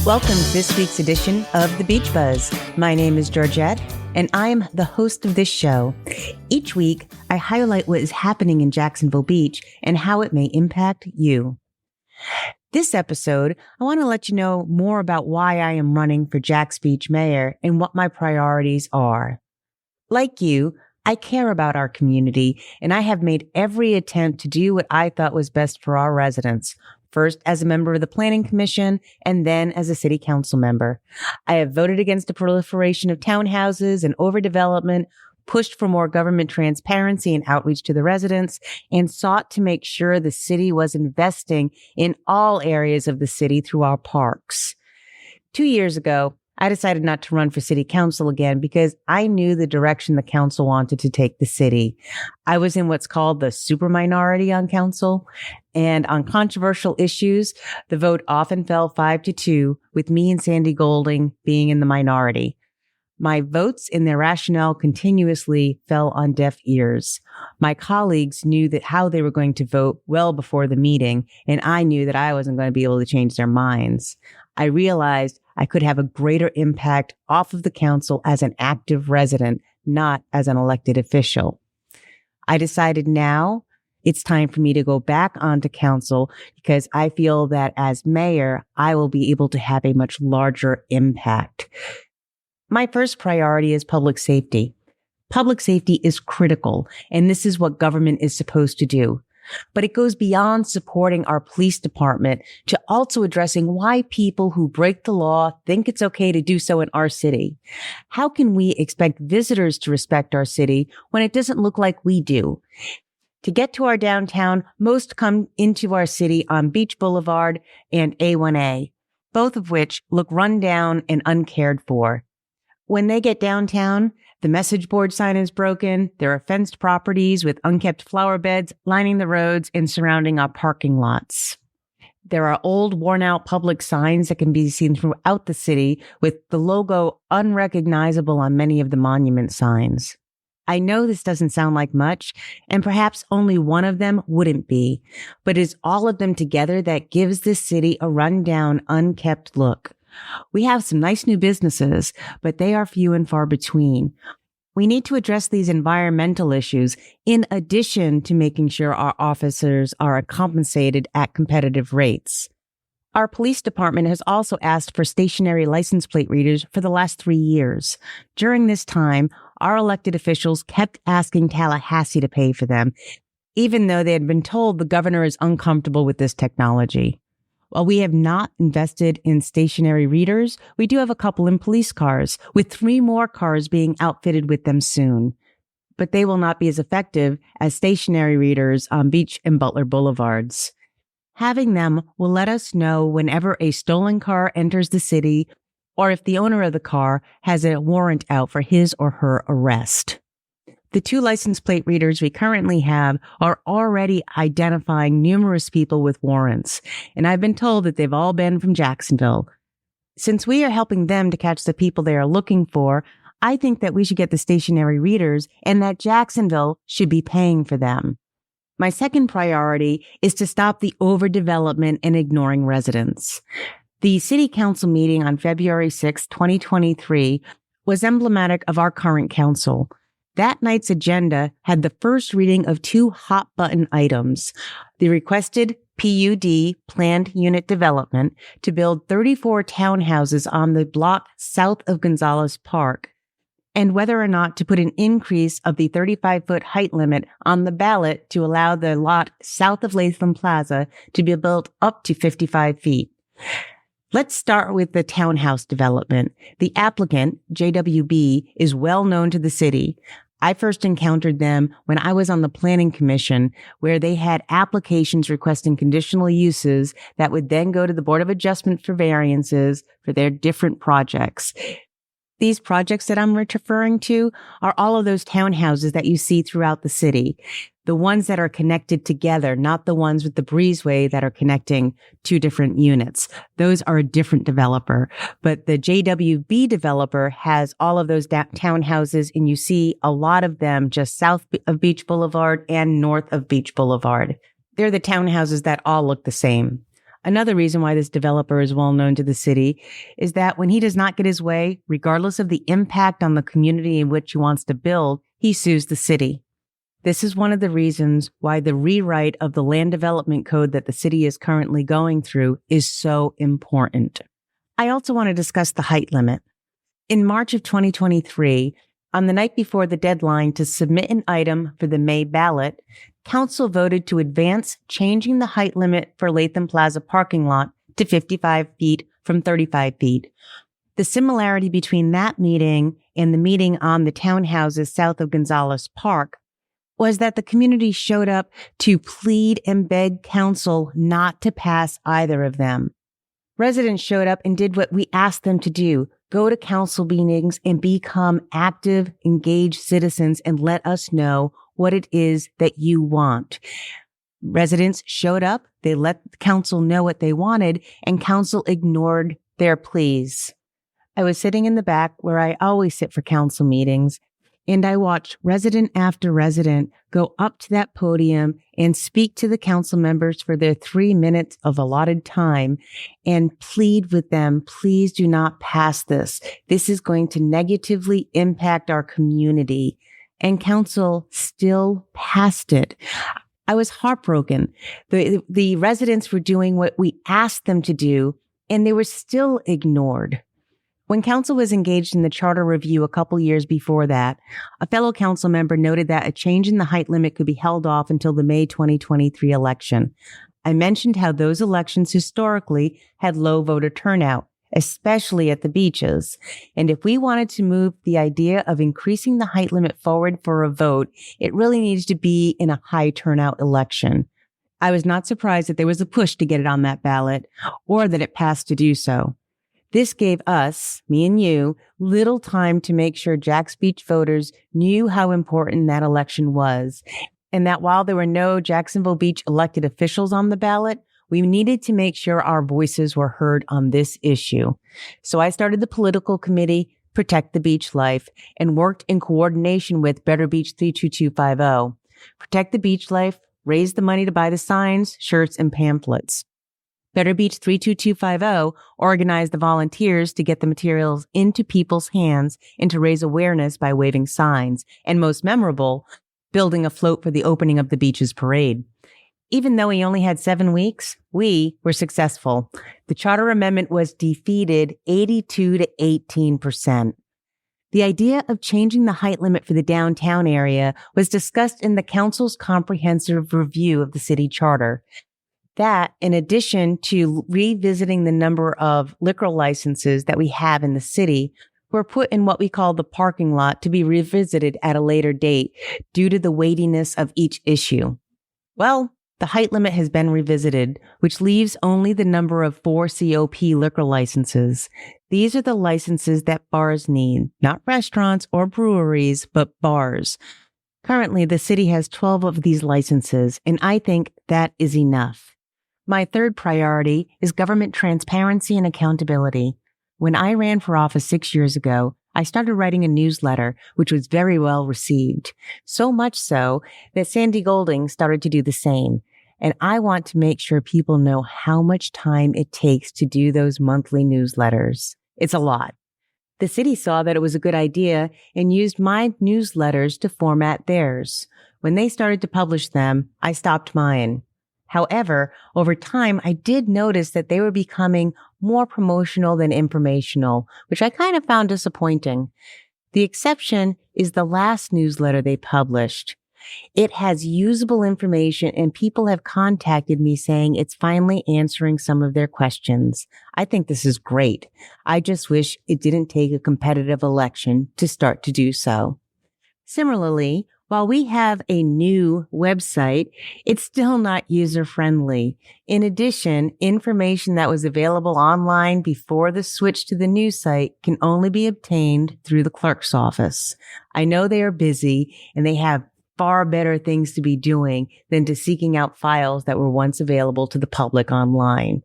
Welcome to this week's edition of The Beach Buzz. My name is Georgette, and I am the host of this show. Each week, I highlight what is happening in Jacksonville Beach and how it may impact you. This episode, I want to let you know more about why I am running for Jax Beach Mayor and what my priorities are. Like you, I care about our community, and I have made every attempt to do what I thought was best for our residents. First as a member of the Planning Commission, and then as a city council member. I have voted against the proliferation of townhouses and overdevelopment, pushed for more government transparency and outreach to the residents, and sought to make sure the city was investing in all areas of the city through our parks. 2 years ago, I decided not to run for city council again because I knew the direction the council wanted to take the city. I was in what's called the super minority on council, and on controversial issues, the vote often fell 5-2, with me and Sandy Golding being in the minority. My votes and their rationale continuously fell on deaf ears. My colleagues knew that how they were going to vote well before the meeting, and I knew that I wasn't going to be able to change their minds. I realized I could have a greater impact off of the council as an active resident, not as an elected official. I decided now it's time for me to go back onto council because I feel that as mayor, I will be able to have a much larger impact. My first priority is public safety. Public safety is critical, and this is what government is supposed to do. But it goes beyond supporting our police department to also addressing why people who break the law think it's okay to do so in our city. How can we expect visitors to respect our city when it doesn't look like we do? To get to our downtown, most come into our city on Beach Boulevard and A1A, both of which look run down and uncared for. When they get downtown, the message board sign is broken. There are fenced properties with unkept flower beds lining the roads and surrounding our parking lots. There are old, worn-out public signs that can be seen throughout the city with the logo unrecognizable on many of the monument signs. I know this doesn't sound like much, and perhaps only one of them wouldn't be, but it's all of them together that gives this city a rundown, unkept look. We have some nice new businesses, but they are few and far between. We need to address these environmental issues in addition to making sure our officers are compensated at competitive rates. Our police department has also asked for stationary license plate readers for the last 3 years. During this time, our elected officials kept asking Tallahassee to pay for them, even though they had been told the governor is uncomfortable with this technology. While we have not invested in stationary readers, we do have a couple in police cars, with 3 more cars being outfitted with them soon. But they will not be as effective as stationary readers on Beach and Butler Boulevards. Having them will let us know whenever a stolen car enters the city or if the owner of the car has a warrant out for his or her arrest. The 2 license plate readers we currently have are already identifying numerous people with warrants, and I've been told that they've all been from Jacksonville. Since we are helping them to catch the people they are looking for, I think that we should get the stationary readers and that Jacksonville should be paying for them. My second priority is to stop the overdevelopment and ignoring residents. The City Council meeting on February 6, 2023 was emblematic of our current council. That night's agenda had the first reading of 2 hot-button items: the requested PUD, planned unit development, to build 34 townhouses on the block south of Gonzalez Park, and whether or not to put an increase of the 35-foot height limit on the ballot to allow the lot south of Latham Plaza to be built up to 55 feet. Let's start with the townhouse development. The applicant, JWB, is well known to the city. I first encountered them when I was on the Planning Commission, where they had applications requesting conditional uses that would then go to the Board of Adjustment for variances for their different projects. These projects that I'm referring to are all of those townhouses that you see throughout the city. The ones that are connected together, not the ones with the breezeway that are connecting 2 different units. Those are a different developer. But the JWB developer has all of those townhouses, and you see a lot of them just south of Beach Boulevard and north of Beach Boulevard. They're the townhouses that all look the same. Another reason why this developer is well known to the city is that when he does not get his way, regardless of the impact on the community in which he wants to build, he sues the city. This is one of the reasons why the rewrite of the land development code that the city is currently going through is so important. I also want to discuss the height limit. In March of 2023, on the night before the deadline to submit an item for the May ballot, Council voted to advance changing the height limit for Latham Plaza parking lot to 55 feet from 35 feet. The similarity between that meeting and the meeting on the townhouses south of Gonzales Park was that the community showed up to plead and beg Council not to pass either of them. Residents showed up and did what we asked them to do: go to council meetings and become active, engaged citizens and let us know what it is that you want. Residents showed up, they let council know what they wanted, and council ignored their pleas. I was sitting in the back where I always sit for council meetings, and I watched resident after resident go up to that podium and speak to the council members for their 3 minutes of allotted time and plead with them, please do not pass this. This is going to negatively impact our community. And council still passed it. I was heartbroken. The residents were doing what we asked them to do, and they were still ignored. When council was engaged in the charter review a couple years before that, a fellow council member noted that a change in the height limit could be held off until the May 2023 election. I mentioned how those elections historically had low voter turnout, especially at the beaches. And if we wanted to move the idea of increasing the height limit forward for a vote, it really needs to be in a high turnout election. I was not surprised that there was a push to get it on that ballot or that it passed to do so. This gave us, me and you, little time to make sure Jax Beach voters knew how important that election was, and that while there were no Jacksonville Beach elected officials on the ballot, we needed to make sure our voices were heard on this issue. So I started the political committee, Protect the Beach Life, and worked in coordination with Better Beach 32250. Protect the Beach Life raised the money to buy the signs, shirts, and pamphlets. Better Beach 32250 organized the volunteers to get the materials into people's hands and to raise awareness by waving signs, and most memorable, building a float for the opening of the beach's parade. Even though we only had 7 weeks, we were successful. The charter amendment was defeated 82 to 18%. The idea of changing the height limit for the downtown area was discussed in the council's comprehensive review of the city charter. That, in addition to revisiting the number of liquor licenses that we have in the city, were put in what we call the parking lot to be revisited at a later date due to the weightiness of each issue. Well, the height limit has been revisited, which leaves only the number of 4 COP liquor licenses. These are the licenses that bars need, not restaurants or breweries, but bars. Currently, the city has 12 of these licenses, and I think that is enough. My third priority is government transparency and accountability. When I ran for office 6 years ago, I started writing a newsletter, which was very well received. So much so that Sandy Golding started to do the same. And I want to make sure people know how much time it takes to do those monthly newsletters. It's a lot. The city saw that it was a good idea and used my newsletters to format theirs. When they started to publish them, I stopped mine. However, over time, I did notice that they were becoming more promotional than informational, which I kind of found disappointing. The exception is the last newsletter they published. It has usable information, and people have contacted me saying it's finally answering some of their questions. I think this is great. I just wish it didn't take a competitive election to start to do so. Similarly, while we have a new website, it's still not user-friendly. In addition, information that was available online before the switch to the new site can only be obtained through the clerk's office. I know they are busy and they have far better things to be doing than to seeking out files that were once available to the public online.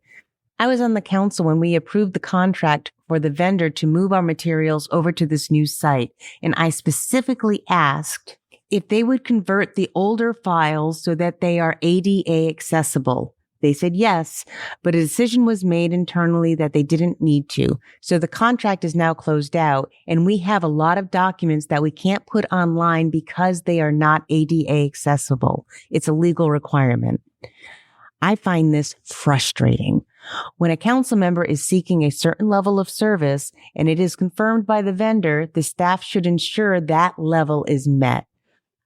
I was on the council when we approved the contract for the vendor to move our materials over to this new site, and I specifically asked if they would convert the older files so that they are ADA accessible. They said yes, but a decision was made internally that they didn't need to. So the contract is now closed out, and we have a lot of documents that we can't put online because they are not ADA accessible. It's a legal requirement. I find this frustrating. When a council member is seeking a certain level of service and it is confirmed by the vendor, the staff should ensure that level is met.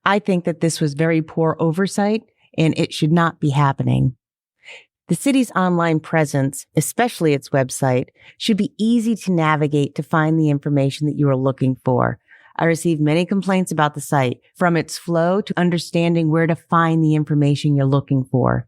I think that this was very poor oversight and it should not be happening. The city's online presence, especially its website, should be easy to navigate to find the information that you are looking for. I received many complaints about the site, from its flow to understanding where to find the information you're looking for.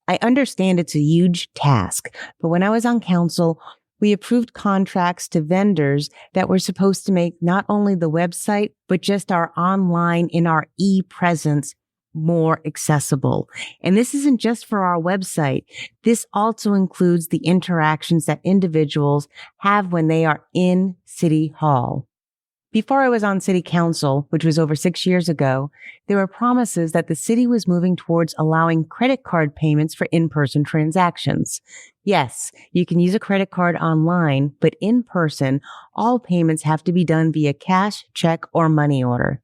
I understand it's a huge task, but when I was on council, we approved contracts to vendors that were supposed to make not only the website, but just our online and our e-presence more accessible. And this isn't just for our website. This also includes the interactions that individuals have when they are in City Hall. Before I was on city council, which was over 6 years ago, there were promises that the city was moving towards allowing credit card payments for in-person transactions. Yes, you can use a credit card online, but in person, all payments have to be done via cash, check, or money order.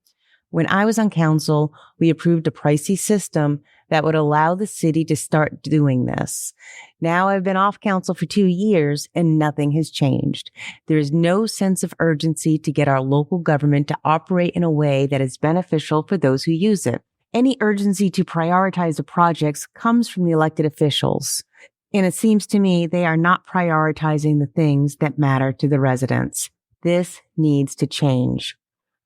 When I was on council, we approved a pricey system that would allow the city to start doing this. Now I've been off council for 2 years and nothing has changed. There is no sense of urgency to get our local government to operate in a way that is beneficial for those who use it. Any urgency to prioritize the projects comes from the elected officials. And it seems to me they are not prioritizing the things that matter to the residents. This needs to change.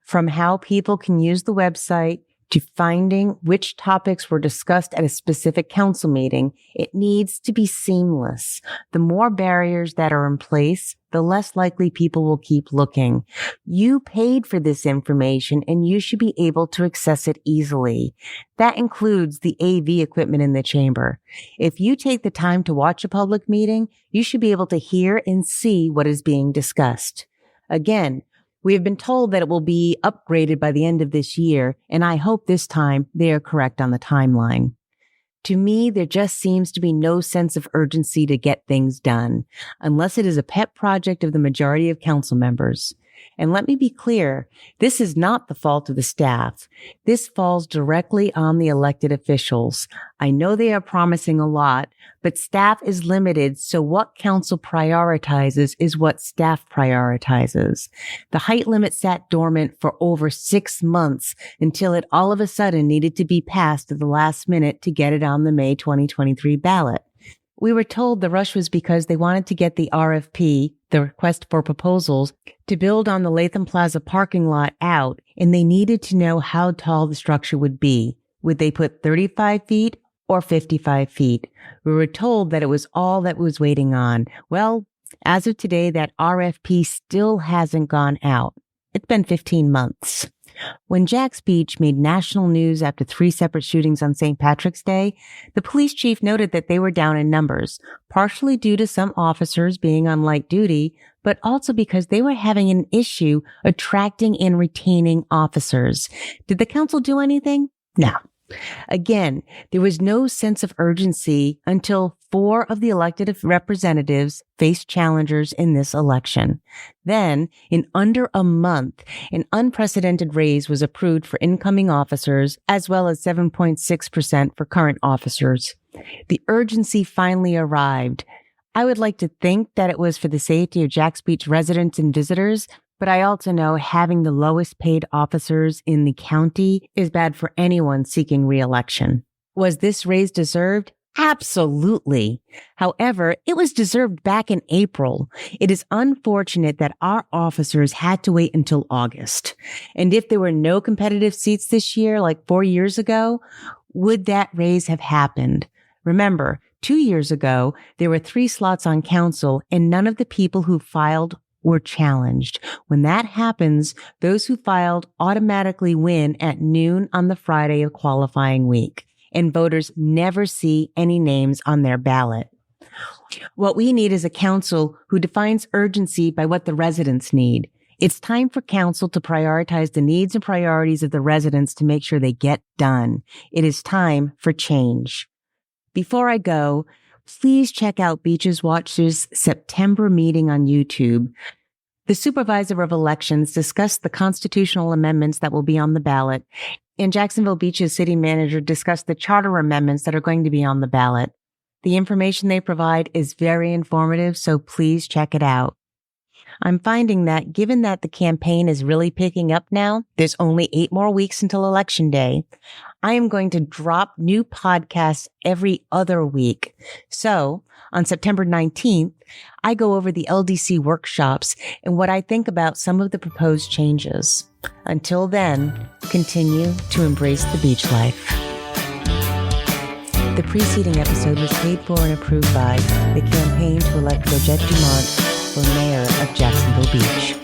From how people can use the website to finding which topics were discussed at a specific council meeting, it needs to be seamless. The more barriers that are in place, the less likely people will keep looking. You paid for this information and you should be able to access it easily. That includes the AV equipment in the chamber. If you take the time to watch a public meeting, you should be able to hear and see what is being discussed. Again, we have been told that it will be upgraded by the end of this year, and I hope this time they are correct on the timeline. To me, there just seems to be no sense of urgency to get things done, unless it is a pet project of the majority of council members. And let me be clear, this is not the fault of the staff. This falls directly on the elected officials. I know they are promising a lot, but staff is limited, so what council prioritizes is what staff prioritizes. The height limit sat dormant for over 6 months until it all of a sudden needed to be passed at the last minute to get it on the May 2023 ballot. We were told the rush was because they wanted to get the RFP, the request for proposals, to build on the Latham Plaza parking lot out, and they needed to know how tall the structure would be. Would they put 35 feet or 55 feet? We were told that it was all that was waiting on. Well, as of today, that RFP still hasn't gone out. It's been 15 months. When Jax Beach made national news after 3 separate shootings on St. Patrick's Day, the police chief noted that they were down in numbers, partially due to some officers being on light duty, but also because they were having an issue attracting and retaining officers. Did the council do anything? No. Again, there was no sense of urgency until 4 of the elected representatives faced challengers in this election. Then, in under a month, an unprecedented raise was approved for incoming officers, as well as 7.6% for current officers. The urgency finally arrived. I would like to think that it was for the safety of Jax Beach residents and visitors, but I also know having the lowest paid officers in the county is bad for anyone seeking re-election. Was this raise deserved? Absolutely. However, it was deserved back in April. It is unfortunate that our officers had to wait until August. And if there were no competitive seats this year, like 4 years ago, would that raise have happened? Remember, 2 years ago, there were 3 slots on council and none of the people who filed were challenged. When that happens, those who filed automatically win at noon on the Friday of qualifying week, and voters never see any names on their ballot. What we need is a council who defines urgency by what the residents need. It's time for council to prioritize the needs and priorities of the residents to make sure they get done. It is time for change. Before I go, please check out Beaches Watch's September meeting on YouTube. The Supervisor of Elections discussed the constitutional amendments that will be on the ballot, and Jacksonville Beach's city manager discussed the charter amendments that are going to be on the ballot. The information they provide is very informative, so please check it out. I'm finding that given that the campaign is really picking up now, there's only 8 more weeks until Election Day, I am going to drop new podcasts every other week. So on September 19th, I go over the LDC workshops and what I think about some of the proposed changes. Until then, continue to embrace the beach life. The preceding episode was paid for and approved by the campaign to elect Georgette for Mayor of Jacksonville Beach.